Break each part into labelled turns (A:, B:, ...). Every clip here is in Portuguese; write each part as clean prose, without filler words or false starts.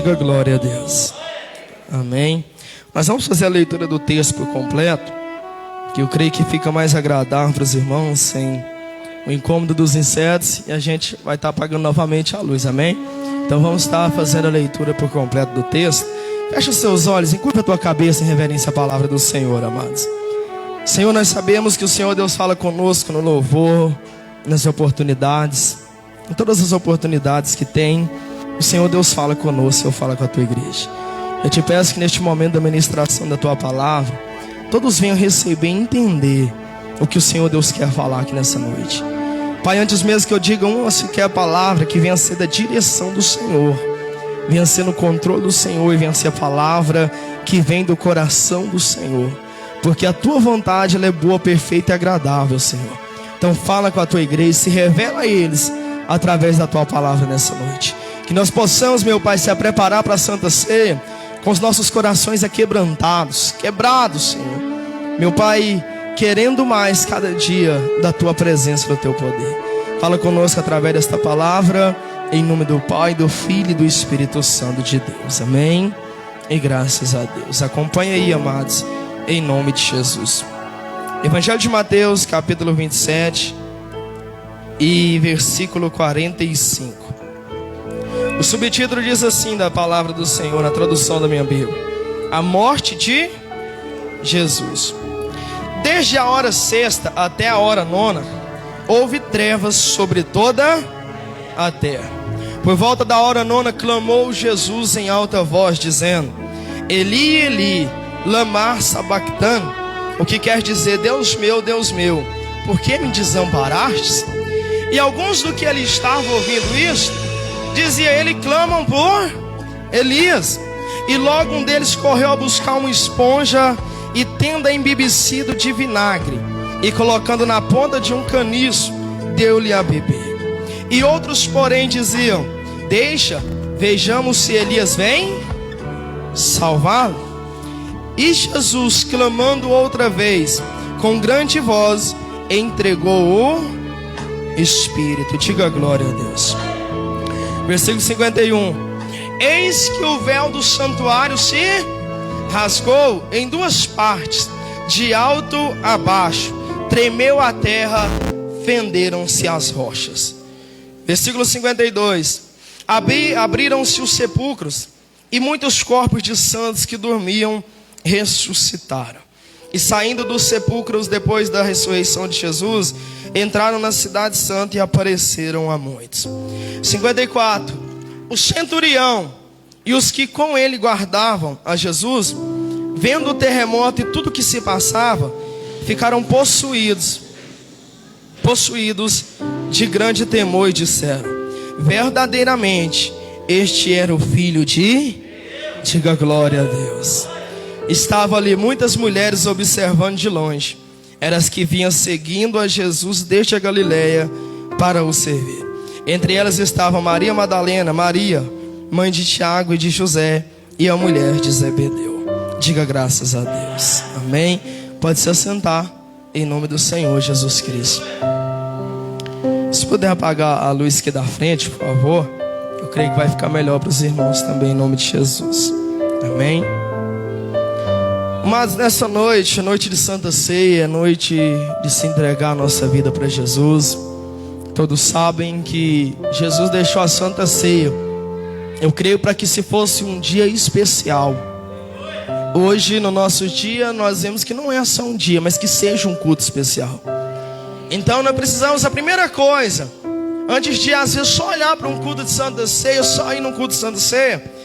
A: Diga glória a Deus. Amém. Nós vamos fazer a leitura do texto por completo, que eu creio que fica mais agradável para os irmãos, sem o incômodo dos insetos, e a gente vai estar apagando novamente a luz, amém? Então vamos estar fazendo a leitura por completo do texto. Fecha os seus olhos, encurva a tua cabeça em reverência à palavra do Senhor, amados. Senhor, nós sabemos que o Senhor Deus fala conosco no louvor, nas oportunidades, em todas as oportunidades que tem, o Senhor Deus fala conosco, o Senhor fala com a tua igreja. Eu te peço que neste momento da ministração da tua palavra, todos venham receber e entender o que o Senhor Deus quer falar aqui nessa noite. Pai, antes mesmo que eu diga uma sequer palavra, que venha ser da direção do Senhor, venha ser no controle do Senhor, e venha ser a palavra que vem do coração do Senhor, porque a tua vontade ela é boa, perfeita e agradável, Senhor. Então fala com a tua igreja, se revela a eles através da tua palavra nessa noite. Que nós possamos, meu Pai, se preparar para a Santa Ceia com os nossos corações quebrados, Senhor. Meu Pai, querendo mais cada dia da tua presença, do teu poder. Fala conosco através desta palavra, em nome do Pai, do Filho e do Espírito Santo de Deus. Amém. E graças a Deus. Acompanha aí, amados, em nome de Jesus. Evangelho de Mateus, capítulo 27 e versículo 45. O subtítulo diz assim da palavra do Senhor, na tradução da minha Bíblia: a morte de Jesus. Desde a hora sexta até a hora nona, houve trevas sobre toda a terra. Por volta da hora nona, clamou Jesus em alta voz, dizendo: Eli, Eli, lama sabachthani, o que quer dizer: Deus meu, por que me desamparastes? E alguns do que ali estavam ouvindo isto, dizia ele: clamam por Elias. E logo um deles correu a buscar uma esponja e, tendo-a embebecido de vinagre, e colocando na ponta de um caniço, deu-lhe a beber. E outros, porém, diziam: deixa, vejamos se Elias vem salvá-lo. E Jesus, clamando outra vez, com grande voz, entregou o Espírito. Diga glória a Deus. Versículo 51. Eis que o véu do santuário se rasgou em duas partes, de alto a baixo, tremeu a terra, fenderam-se as rochas. Versículo 52. Abriram-se os sepulcros, e muitos corpos de santos que dormiam ressuscitaram. E saindo dos sepulcros depois da ressurreição de Jesus, entraram na cidade santa e apareceram a muitos. 54. O centurião e os que com ele guardavam a Jesus, vendo o terremoto e tudo que se passava, ficaram possuídos de grande temor, e disseram: verdadeiramente este era o Filho de... Diga glória a Deus. Estavam ali muitas mulheres observando de longe. Eram as que vinham seguindo a Jesus desde a Galileia para o servir. Entre elas estavam Maria Madalena, Maria, mãe de Tiago e de José, e a mulher de Zebedeu. Diga graças a Deus. Amém. Pode se assentar, em nome do Senhor Jesus Cristo. Se puder apagar a luz aqui da frente, por favor, eu creio que vai ficar melhor para os irmãos também, em nome de Jesus. Amém. Mas nessa noite, noite de Santa Ceia, noite de se entregar a nossa vida para Jesus. Todos sabem que Jesus deixou a Santa Ceia, eu creio, para que se fosse um dia especial. Hoje, no nosso dia, nós vemos que não é só um dia, mas que seja um culto especial. Então nós precisamos, a primeira coisa, antes de às vezes só olhar para um culto de Santa Ceia, só ir num culto de Santa Ceia,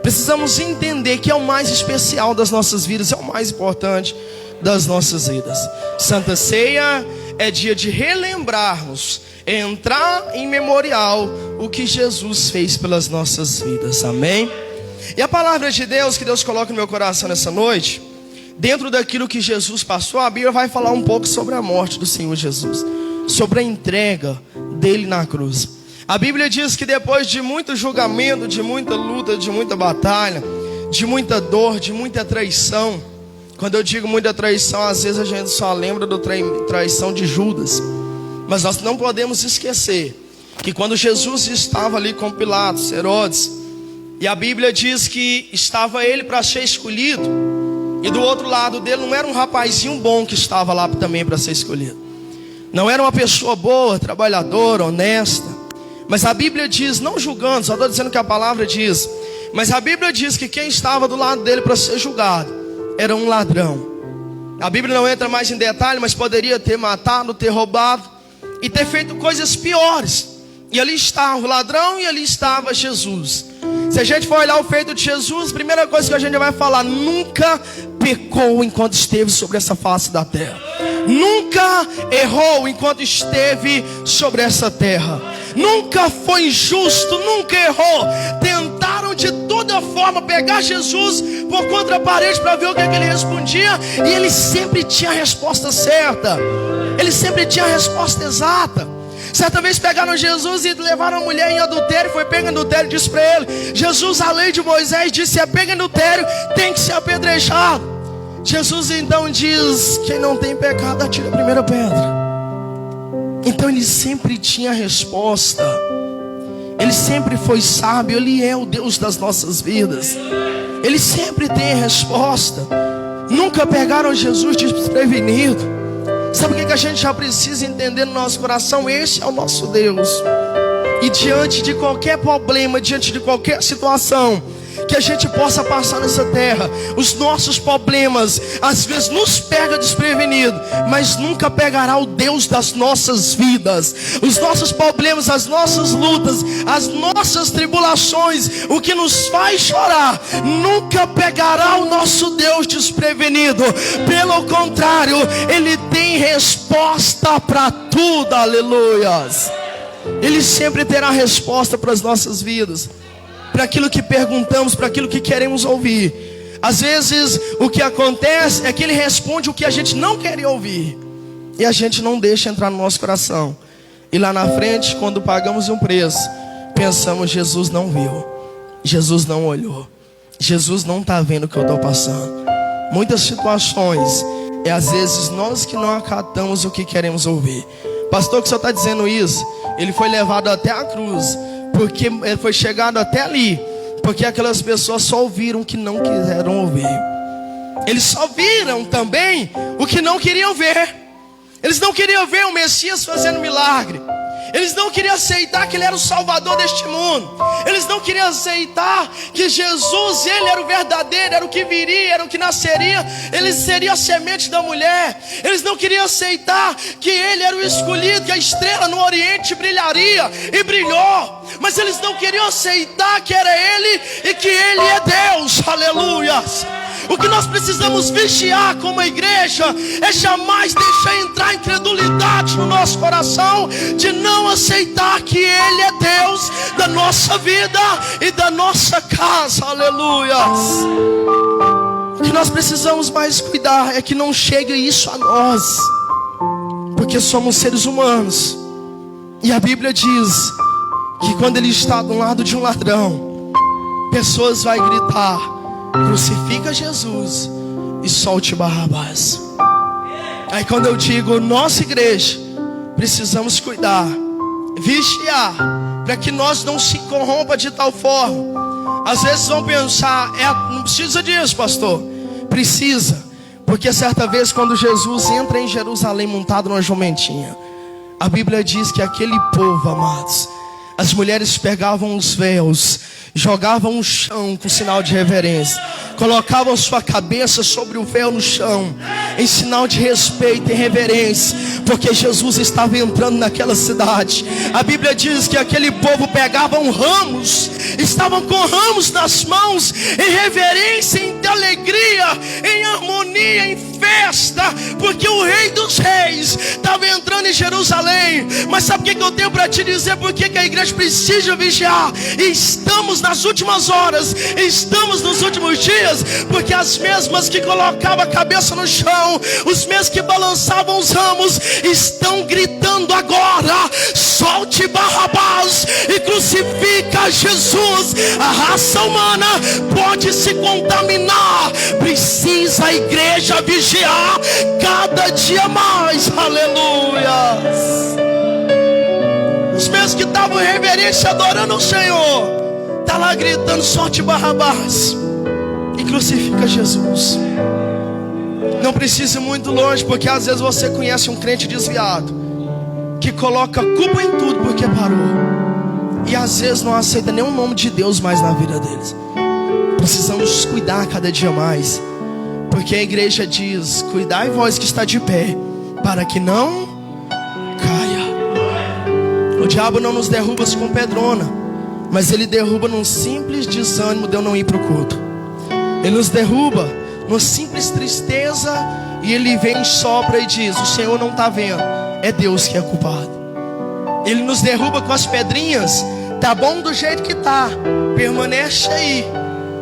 A: precisamos entender que é o mais especial das nossas vidas, é o mais importante das nossas vidas. Santa Ceia é dia de relembrarmos, entrar em memorial o que Jesus fez pelas nossas vidas. Amém? E a palavra de Deus que Deus coloca no meu coração nessa noite, dentro daquilo que Jesus passou, a Bíblia vai falar um pouco sobre a morte do Senhor Jesus, sobre a entrega dele na cruz. A Bíblia diz que depois de muito julgamento, de muita luta, de muita batalha, de muita dor, de muita traição. Quando eu digo muita traição, às vezes a gente só lembra da traição de Judas. Mas nós não podemos esquecer que quando Jesus estava ali com Pilatos, Herodes, E a Bíblia diz que estava ele para ser escolhido, e do outro lado dele não era um rapazinho bom que estava lá também para ser escolhido. Não era uma pessoa boa, trabalhadora, honesta. Mas a Bíblia diz, não julgando, só estou dizendo que a palavra diz, mas a Bíblia diz que quem estava do lado dele para ser julgado era um ladrão. A Bíblia não entra mais em detalhe, mas poderia ter matado, ter roubado e ter feito coisas piores. E ali estava o ladrão e ali estava Jesus. Se a gente for olhar o feito de Jesus, a primeira coisa que a gente vai falar: nunca pecou enquanto esteve sobre essa face da terra. Nunca errou enquanto esteve sobre essa terra. Nunca foi injusto, nunca errou. Tentaram de toda forma pegar Jesus por contra a parede para ver o que ele respondia, e ele sempre tinha a resposta certa. Ele sempre tinha a resposta exata. Certa vez pegaram Jesus e levaram a mulher em adultério. Foi pega em adultério e disse para ele: Jesus, a lei de Moisés diz, se é pega em adultério, tem que ser apedrejado. Jesus então diz: quem não tem pecado, atira a primeira pedra. Então ele sempre tinha a resposta. Ele sempre foi sábio. Ele é o Deus das nossas vidas. Ele sempre tem a resposta. Nunca pegaram Jesus desprevenido. Sabe o que a gente já precisa entender no nosso coração? Esse é o nosso Deus. E diante de qualquer problema, diante de qualquer situação que a gente possa passar nessa terra, os nossos problemas às vezes nos pega desprevenido, mas nunca pegará o Deus das nossas vidas. Os nossos problemas, as nossas lutas, as nossas tribulações, o que nos faz chorar, nunca pegará o nosso Deus desprevenido. Pelo contrário, Ele tem resposta para tudo. Aleluias. Ele sempre terá resposta para as nossas vidas, para aquilo que perguntamos, para aquilo que queremos ouvir. Às vezes o que acontece é que Ele responde o que a gente não queria ouvir, e a gente não deixa entrar no nosso coração. E lá na frente, quando pagamos um preço, pensamos: Jesus não viu, Jesus não olhou, Jesus não está vendo o que eu estou passando. Muitas situações é às vezes nós que não acatamos o que queremos ouvir. Pastor, que o senhor está dizendo isso? Ele foi levado até a cruz, porque ele foi chegado até ali, porque aquelas pessoas só ouviram o que não quiseram ouvir. Eles só viram também o que não queriam ver. Eles não queriam ver o Messias fazendo milagre. Eles não queriam aceitar que Ele era o Salvador deste mundo. Eles não queriam aceitar que Jesus, Ele era o verdadeiro, era o que viria, era o que nasceria. Ele seria a semente da mulher. Eles não queriam aceitar que Ele era o escolhido, que a estrela no Oriente brilharia, e brilhou. Mas eles não queriam aceitar que era Ele e que Ele é Deus. Aleluias. O que nós precisamos vigiar como igreja é jamais deixar entrar incredulidade no nosso coração, de não aceitar que Ele é Deus da nossa vida e da nossa casa. Aleluias. O que nós precisamos mais cuidar é que não chegue isso a nós, porque somos seres humanos. E a Bíblia diz que quando Ele está do lado de um ladrão, pessoas vão gritar: crucifica Jesus e solte Barrabás. Aí quando eu digo nossa igreja, precisamos cuidar, vigiar, para que nós não se corrompa de tal forma. Às vezes vão pensar: não precisa disso, pastor. Precisa, porque certa vez quando Jesus entra em Jerusalém montado numa jumentinha, a Bíblia diz que aquele povo, amados, as mulheres pegavam os véus, jogavam o chão com sinal de reverência, colocavam sua cabeça sobre o véu no chão, em sinal de respeito e reverência, porque Jesus estava entrando naquela cidade. A Bíblia diz que aquele povo pegavam ramos, estavam com ramos nas mãos, em reverência, em alegria, em harmonia, em festa, porque o Rei dos Reis estava entrando em Jerusalém. Mas sabe o que eu tenho para te dizer? Porque que a igreja precisa vigiar? E estamos nas últimas horas, estamos nos últimos dias, porque as mesmas que colocavam a cabeça no chão, os mesmos que balançavam os ramos, estão gritando agora: solte Barrabás e crucifica Jesus. A raça humana pode se contaminar, precisa a igreja vigiar cada dia mais. Aleluia. Os mesmos que estavam em reverência adorando o Senhor, está lá está gritando: solte Barrabás e crucifica Jesus. Não precisa ir muito longe, porque às vezes você conhece um crente desviado que coloca culpa em tudo porque parou, e às vezes não aceita nenhum nome de Deus mais na vida deles. Precisamos cuidar cada dia mais, porque a igreja diz: cuidai vós que está de pé, para que não caia. O diabo não nos derruba com pedrona, mas ele derruba num simples desânimo de eu não ir para o culto. Ele nos derruba numa simples tristeza, e ele vem, sopra e diz: o Senhor não está vendo, é Deus que é culpado. Ele nos derruba com as pedrinhas: tá bom do jeito que tá, permanece aí.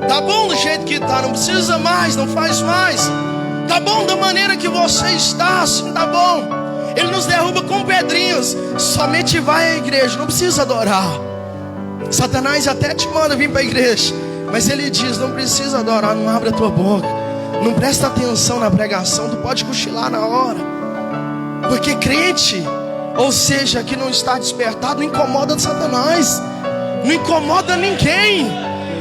A: Tá bom do jeito que tá, não precisa mais, não faz mais. Tá bom da maneira que você está, assim tá bom. Ele nos derruba com pedrinhas: somente vai à igreja, não precisa adorar. Satanás até te manda vir para a igreja, mas ele diz: não precisa adorar, não abre a tua boca, não presta atenção na pregação, tu pode cochilar na hora. Porque crente, ou seja, que não está despertado, não incomoda Satanás, não incomoda ninguém.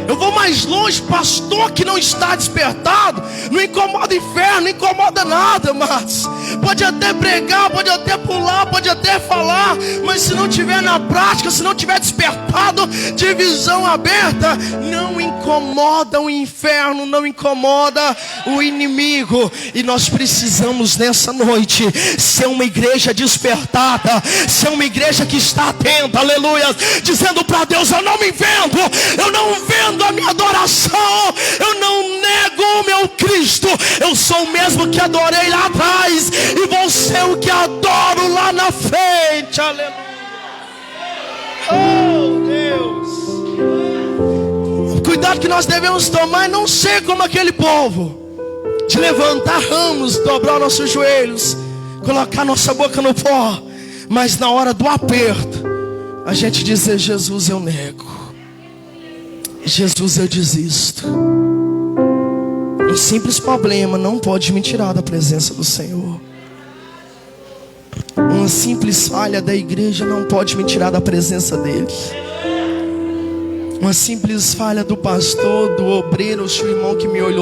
A: Eu vou mais longe: pastor que não está despertado não incomoda o inferno, não incomoda nada, mas pode até pregar, pode até pular, pode até falar, mas se não tiver na prática, se não tiver despertado, de visão aberta, não incomoda o inferno, não incomoda o inimigo. E nós precisamos nessa noite ser uma igreja despertada, ser uma igreja que está atenta, aleluia, dizendo para Deus: eu não me vendo, eu não vendo a minha adoração, eu não nego o meu Cristo, eu sou o mesmo que adorei lá atrás, e vou ser o que adoro lá na frente, aleluia. Oh Deus, cuidado que nós devemos tomar, e não ser como aquele povo, de levantar ramos, dobrar nossos joelhos, colocar nossa boca no pó, mas na hora do aperto a gente dizer: Jesus, eu nego, Jesus, eu desisto. Um simples problema não pode me tirar da presença do Senhor. Uma simples falha da igreja não pode me tirar da presença dele. Uma simples falha do pastor, do obreiro, o seu irmão que me olhou